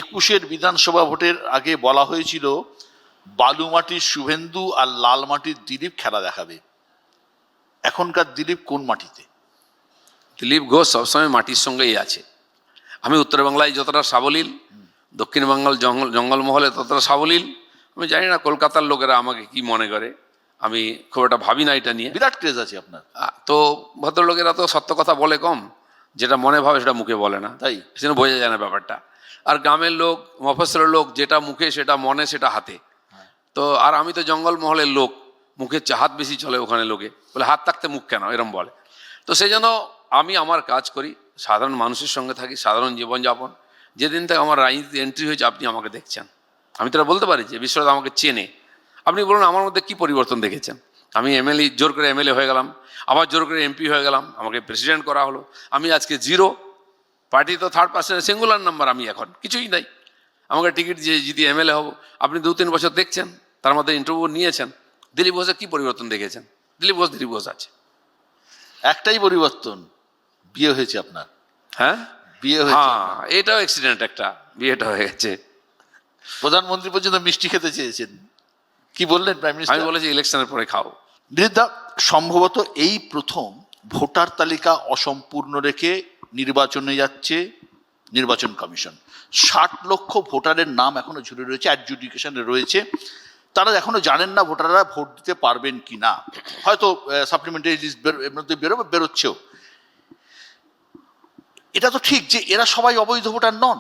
একুশের বিধানসভা ভোটের আগে বলা হয়েছিল বালুমাটির শুভেন্দু আর লাল মাটির দিলীপ খেলা দেখাবে। এখনকার দিলীপ কোন মাটিতে? দিলীপ ঘোষ সবসময় মাটির সঙ্গেই আছে। আমি উত্তরবাংলায় যতটা সাবলীল, দক্ষিণ বাংলার জঙ্গলমহলে ততটা সাবলীল। আমি জানি না কলকাতার লোকেরা আমাকে কি মনে করে, আমি খুব একটা ভাবি না এটা নিয়ে। বিরাট ক্রেজ আছে আপনার। তো ভদ্রলোকেরা তো সত্য কথা বলে কম, যেটা মনে ভাবে সেটা মুখে বলে না, তাই সেজন্য বোঝা যায় না ব্যাপারটা। আর গ্রামের লোক, মফস্বলের লোক, যেটা মুখে সেটা মনে সেটা হাতে। তো আর আমি তো জঙ্গলমহলের লোক, মুখের হাত বেশি চলে ওখানে, লোকে বলে হাত থাকতে মুখ কেন এরম বলে। তো সেই জন্য আমি আমার কাজ করি, সাধারণ মানুষের সঙ্গে থাকি, সাধারণ জীবনযাপন। যেদিন থেকে আমার রাজনীতিতে এন্ট্রি হয়েছে আপনি আমাকে দেখছেন, আমি তারা বলতে পারি যে বিশ্বনাথ আমাকে চেনে। আপনি বলুন আমার মধ্যে কি পরিবর্তন দেখেছেন? আমি এমএলএ, জোর করে এমএলএ হয়ে গেলাম, আবার জোর করে এমপি হয়ে গেলাম, আমাকে প্রেসিডেন্ট করা হলো, আমি আজকে জিরো। পার্টি তো থার্ড পার্সেন্ট সিঙ্গুলার নাম্বার, আমি এখন কিছুই নাই। আমাকে টিকিট দিয়ে জিতে এমএলএ হব। আপনি 2-3 বছর দেখছেন, তার মধ্যে ইন্টারভিউ নিয়েছেন। দিলীপ ঘোষের কি পরিবর্তন দেখেছেন? দিলীপ ঘোষ আছে। একটাই পরিবর্তন, বিয়ে হয়েছে আপনার। হ্যাঁ, বিয়ে হয়েছে। হ্যাঁ, এটাও অ্যাক্সিডেন্ট, একটা বিয়েটা হয়ে গেছে। প্রধানমন্ত্রী পর্যন্ত মিষ্টি খেতে চেয়েছেন, কি বললেন প্রাইম আমি মিনিস্টার? বলেছি ইলেকশনের পরে খাও। দিলীপদা, সম্ভবত এই প্রথম ভোটার তালিকা অসম্পূর্ণ রেখে নির্বাচনে যাচ্ছে নির্বাচন কমিশন। 60 লক্ষ ভোটারের নাম এখনো ঝুলে রয়েছে, অ্যাডজুডিকেশনে রয়েছে। তারা এখনো জানেন না ভোটাররা ভোট দিতে পারবেন কি না। হয়তো সাপ্লিমেন্টারি লিস্ট এর মধ্যে বেরোচ্ছেও। এটা তো ঠিক যে এরা সবাই অবৈধ ভোটার নন।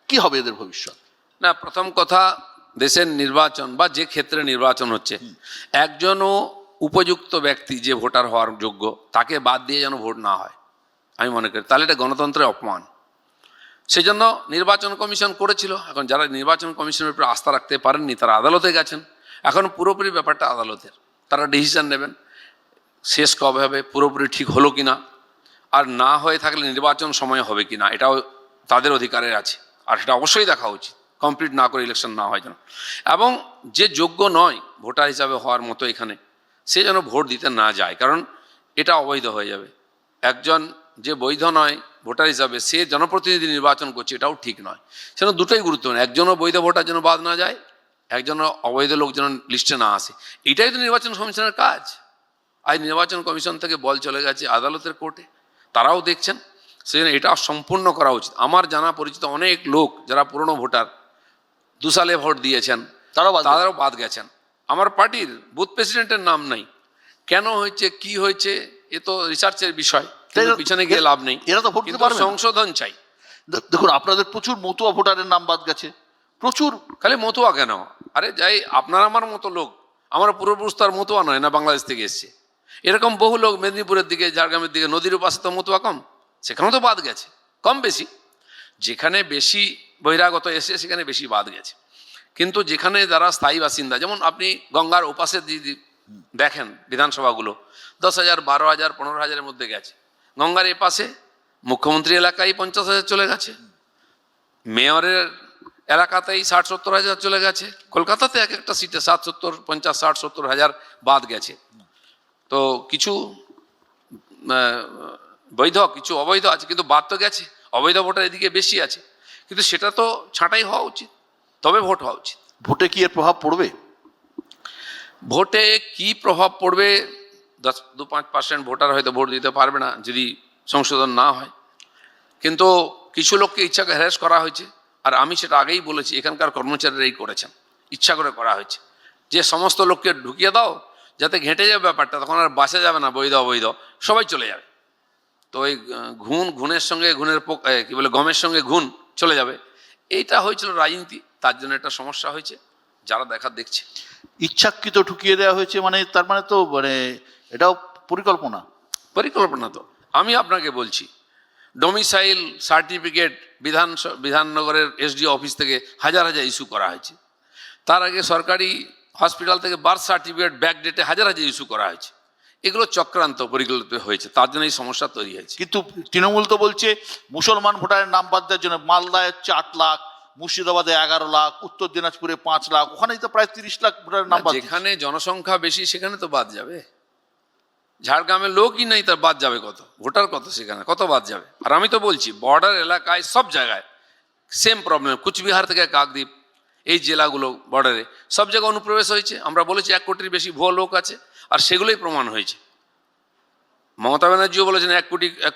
কি হবে এদের ভবিষ্যৎ? না, প্রথম কথা, দেশের নির্বাচন বা যে ক্ষেত্রে নির্বাচন হচ্ছে, একজনও উপযুক্ত ব্যক্তি যে ভোটার হওয়ার যোগ্য তাকে বাদ দিয়ে যেন ভোট না হয়, আমি মনে করি তাহলে এটা গণতন্ত্রের অপমান। সেজন্য নির্বাচন কমিশন করেছিল। এখন যারা নির্বাচন কমিশনের উপরে আস্থা রাখতে পারেননি তারা আদালতে গেছেন। এখন পুরোপুরি ব্যাপারটা আদালতের, তারা ডিসিশন নেবেন শেষ কবে হবে, পুরোপুরি ঠিক হলো কি না, আর না হয়ে থাকলে নির্বাচন সময় হবে কি না, এটাও তাদের অধিকারে আছে। আর সেটা অবশ্যই দেখা উচিত, কমপ্লিট না করে ইলেকশন না হয় যেন। এবং যে যোগ্য নয় ভোটার হিসাবে হওয়ার মতো এখানে, সে যেন ভোট দিতে না যায়, কারণ এটা অবৈধ হয়ে যাবে। একজন যে বৈধ নয় ভোটার হিসাবে, সে জনপ্রতিনিধি নির্বাচন করছে, এটাও ঠিক নয়। সেজন্য দুটোই গুরুত্বপূর্ণ, একজনও বৈধ ভোটার যেন বাদ না যায়, একজনও অবৈধ লোক যেন লিস্টে না আসে। এটাই তো নির্বাচন কমিশনের কাজ। আজ নির্বাচন কমিশন থেকে বল চলে গেছে আদালতের কোর্টে, তারাও দেখছেন। সেজন্য এটা সম্পূর্ণ করা উচিত। আমার জানা পরিচিত অনেক লোক যারা পুরনো ভোটার, 2 সালে ভোট দিয়েছেন, তারাও বাদ গেছেন। আমার পার্টির বুথ প্রেসিডেন্টের নাম নাই। কেন হয়েছে, কি হয়েছে, এ তো রিসার্চের বিষয়, পিছনে গিয়ে লাভ নেই। এরা তো ভোট দিতে পারবে না। সংশোধন চাই। দেখুন আপনাদের প্রচুর মতুয়া ভোটারের নাম বাদ গেছে, প্রচুর। খালি মতুয়া কেন? আরে যাই, আপনার আমার মতো লোক, আমার পূর্বপুরুষ তো আর মতুয়া নয় না, বাংলাদেশ থেকে এসছে। এরকম বহু লোক মেদিনীপুরের দিকে, ঝাড়গ্রামের দিকে, নদীর পাশে তো মতুয়া কম, সেখানেও তো বাদ গেছে, কম বেশি। যেখানে বেশি বহিরাগত এসে সেখানে বেশি বাদ গেছে। কিন্তু যেখানে যারা স্থায়ী বাসিন্দা, যেমন আপনি গঙ্গার ওপাশে যদি দেখেন বিধানসভাগুলো, 10,000, 12,000, 15,000-এর মধ্যে গেছে। গঙ্গার এপাশে মুখ্যমন্ত্রী এলাকায় 50,000 চলে গেছে, মেয়রের এলাকাতেই 60-70,000 চলে গেছে। কলকাতাতে এক একটা সিটে 60-70, 50, 60, 70,000 বাদ গেছে। তো কিছু বৈধ, কিছু অবৈধ আছে, কিন্তু বাদ তো গেছে। অবৈধ ভোটার এদিকে বেশি আছে, কিন্তু সেটা তো ছাঁটাই হওয়া উচিত, তবে ভোট হওয়া উচিত। ভোটে কি এর প্রভাব পড়বে? ভোটে কি প্রভাব পড়বে? 2-5% ভোটার হয়তো ভোট দিতে পারবে না যদি সংশোধন না হয়, কিন্তু কিছু লোককে ইচ্ছা করে হ্যারাস করা হয়েছে। আর আমি সেটা আগেই বলেছি, এখানকার কর্মচারীরাই করেছেন, ইচ্ছা করে করা হয়েছে, যে সমস্ত লোককে ঢুকিয়ে দাও যাতে ঘেঁটে যাবে ব্যাপারটা, তখন আর বাঁচা যাবে না, বৈধ অবৈধ সবাই চলে যাবে। তো ওই ঘুণের সঙ্গে কি বলে, গমের সঙ্গে ঘুণ চলে যাবে। এইটা হয়েছিল রাজনীতি, তার জন্য একটা সমস্যা হয়েছে, যারা দেখছে। ইচ্ছাকৃত ঢুকিয়ে দেওয়া হয়েছে, মানে তার মানে তো মানে এটাও পরিকল্পনা তো। আমি আপনাকে বলছি, ডোমিসাইল সার্টিফিকেট বিধাননগরের এসডিও অফিস থেকে হাজার ইস্যু করা হয়েছে। তার আগে সরকারি হসপিটাল থেকে বার্থ সার্টিফিকেট ব্যাক ডেটে হাজার ইস্যু করা হয়েছে। এগুলো চক্রান্ত পরিকল্পিত হয়েছে, তার জন্য এই সমস্যা তৈরি হয়েছে। কিন্তু তৃণমূল তো বলছে মুসলমান ভোটারের নাম বাদ দেওয়ার জন্য মালদায় 4 লাখ, মুর্শিদাবাদে 11 লাখ, উত্তর দিনাজপুরে 5 লাখ, ওখানেই তো প্রায় 30 লাখ ভোটারের নাম বাদ। যেখানে জনসংখ্যা বেশি সেখানে তো বাদ যাবে। ঝাড়গ্রামের লোকই নেই, তার বাদ যাবে কত? ভোটার কত সেখানে, কত বাদ যাবে? আর আমি তো বলছি বর্ডার এলাকায় সব জায়গায় সেম প্রবলেম, কুচবিহার থেকে কাকদ্বীপ, এই জেলাগুলো বর্ডারে সব জায়গায় অনুপ্রবেশ হয়েছে। আমরা বলেছি 1 কোটির বেশি ভুয়ো লোক আছে, আর সেগুলোই প্রমাণ হয়েছে। মমতা ব্যানার্জিও বলেছেন 1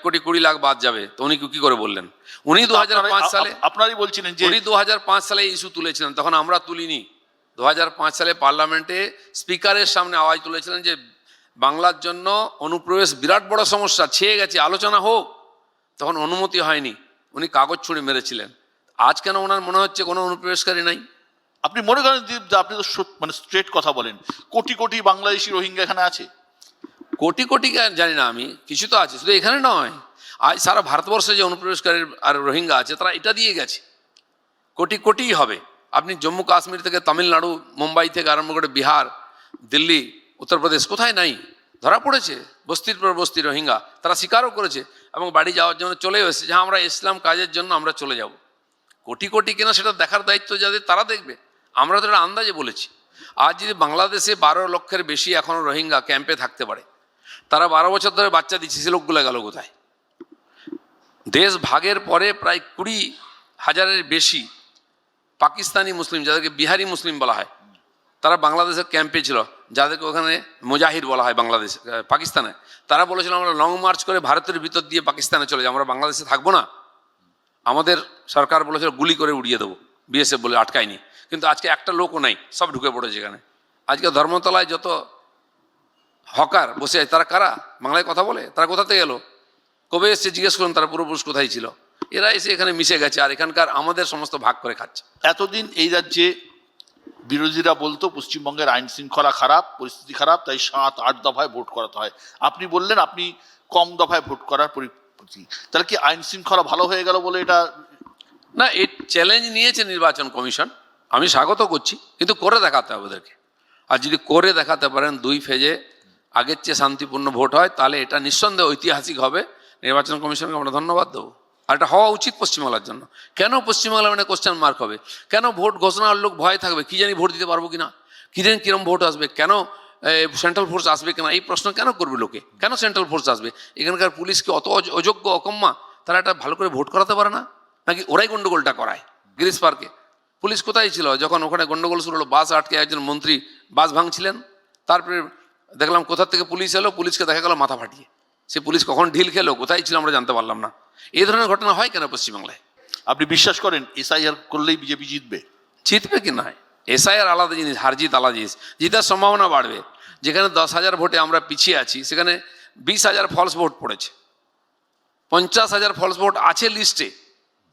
কোটি 20 লাখ বাদ যাবে, তো উনি কি করে বললেন? উনি 2005 সালে আপনারই বলছিলেন যে উনি 2005 সালে ইস্যু তুলেছিলেন, তখন আমরা তুলিনি। 2005 সালে পার্লামেন্টে স্পিকারের সামনে আওয়াজ তুলেছিলেন যে বাংলার জন্য অনুপ্রবেশ বিরাট বড় সমস্যা, ছেয়ে গেছে, আলোচনা হোক। তখন অনুমতি হয়নি, উনি কাগজ ছুঁড়ে মেরেছিলেন। আজ কেন ওনার মনে হচ্ছে কোনো অনুপ্রবেশকারী নাই? আপনি মনে করেন যে আপনি তো মানে স্ট্রেট কথা বলেন, কোটি কোটি বাংলাদেশি রোহিঙ্গা এখানে আছে? কোটি কোটি জানি না আমি, কিছু তো আছে, শুধু এখানে নয়, আজ সারা ভারতবর্ষে যে অনুপ্রবেশকারী আর রোহিঙ্গা আছে তারা এটা দিয়ে গেছে, কোটি কোটিই হবে। আপনি জম্মু কাশ্মীর থেকে তামিলনাড়ু, মুম্বাই থেকে আরম্ভ করে বিহার, দিল্লি, উত্তরপ্রদেশ, কোথায় নাই? ধরা পড়েছে বস্তির পর বস্তি রোহিঙ্গা, তারা স্বীকারও করেছে এবং বাড়ি যাওয়ার জন্য চলেও এসেছে, যে আমরা ইসলাম কাজের জন্য আমরা চলে যাব। কোটি কোটি কিনা সেটা দেখার দায়িত্ব যাদের, তারা দেখবে। আমরা তো এটা আন্দাজে বলেছি। আজ যদি বাংলাদেশে 12 লক্ষের বেশি এখনও রোহিঙ্গা ক্যাম্পে থাকতে পারে, তারা 12 বছর ধরে বাচ্চা দিচ্ছে, সে লোকগুলো গেল কোথায়? দেশ ভাগের পরে প্রায় 20,000-এর বেশি পাকিস্তানি মুসলিম, যাদেরকে বিহারি মুসলিম বলা হয়, তারা বাংলাদেশের ক্যাম্পে ছিল, যাদেরকে ওখানে মুজাহিদ বলা হয় বাংলাদেশ পাকিস্তানে। তারা বলেছিল আমরা লং মার্চ করে ভারতের ভিতর দিয়ে পাকিস্তানে চলে যাই, আমরা বাংলাদেশে থাকবো না। আমাদের সরকার বলেছিল গুলি করে উড়িয়ে দেবো, বিএসএফ বলে আটকায়নি। কিন্তু আজকে একটা লোকও নাই, সব ঢুকে পড়েছে এখানে। আজকে ধর্মতলায় যত হকার বসে আছে, তারা কারা? বাংলায় কথা বলে? তারা কোথা থেকে এলো? কবে এসছে জিজ্ঞেস করুন, তারা পূর্বপুরুষ কোথায় ছিল? এরা এসে এখানে মিশে গেছে, আর এখানকার আমাদের সমস্ত ভাগ করে খাচ্ছে। এতদিন এই রাজ্যে বিরোধীরা বলতো পশ্চিমবঙ্গের আইন শৃঙ্খলা খারাপ, পরিস্থিতি খারাপ, তাই 7-8 দফায় ভোট করাতে হয়। আপনি বললেন আপনি কম দফায় ভোট করার পরিস্থিতি, তাহলে কি আইন শৃঙ্খলা ভালো হয়ে গেল বলে এটা? না, এই চ্যালেঞ্জ নিয়েছে নির্বাচন কমিশন, আমি স্বাগত করছি, কিন্তু করে দেখাতে হবে ওদেরকে। আর যদি করে দেখাতে পারেন 2 ফেজে আগের চেয়ে শান্তিপূর্ণ ভোট হয়, তাহলে এটা নিঃসন্দেহে ঐতিহাসিক হবে। নির্বাচন কমিশনকে আমরা ধন্যবাদ দেবো। আর এটা হওয়া উচিত পশ্চিমবাংলার জন্য। কেন পশ্চিমবাংলা মানে কোশ্চেন মার্ক হবে? কেন ভোট ঘোষণার লোক ভয় থাকবে, কি জানি ভোট দিতে পারবো কিনা, কি জানি কিরম ভোট আসবে, কেন সেন্ট্রাল ফোর্স আসবে কিনা, এই প্রশ্ন কেন করবে লোকে? কেন সেন্ট্রাল ফোর্স আসবে? এখানকার পুলিশকে অত অযোগ্য, অকম্মা, তারা এটা ভালো করে ভোট করাতে পারে না? নাকি ওরাই গন্ডগোলটা করায়? গিরিশ পার্কে পুলিশ কোথায় ছিল যখন ওখানে গন্ডগোল শুরু হলো? বাস আটকে একজন মন্ত্রী বাস ভাঙছিলেন, তারপরে দেখলাম কোথা থেকে পুলিশ এলো, পুলিশকে দেখা গেল মাথা ফাটিয়ে। সে পুলিশ কখন ঢিল খেলো, কোথায় ছিল আমরা জানতে পারলাম না। এই ধরনের ঘটনা হয় কেন পশ্চিমবাংলায়? আপনি বিশ্বাস করেন এসআইআর করলেই বিজেপি জিতবে? জিতবে কি নয়? এসআইআর আলাদা জিনিস, হার জিত আলাদা জিনিস। জিতার সম্ভাবনা বাড়বে। যেখানে 10,000 ভোটে আমরা পিছিয়ে আছি, সেখানে 20,000 ফলস ভোট পড়েছে, 50,000 ফলস ভোট আছে লিস্টে,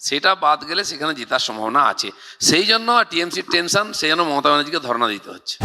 সেটা বাদ গেলে সেখানে জেতার সম্ভাবনা আছে। সেই জন্য টিএমসির টেনশন, সেই জন্য মমতা ব্যানার্জিকে ধর্ণা দিতে হচ্ছে।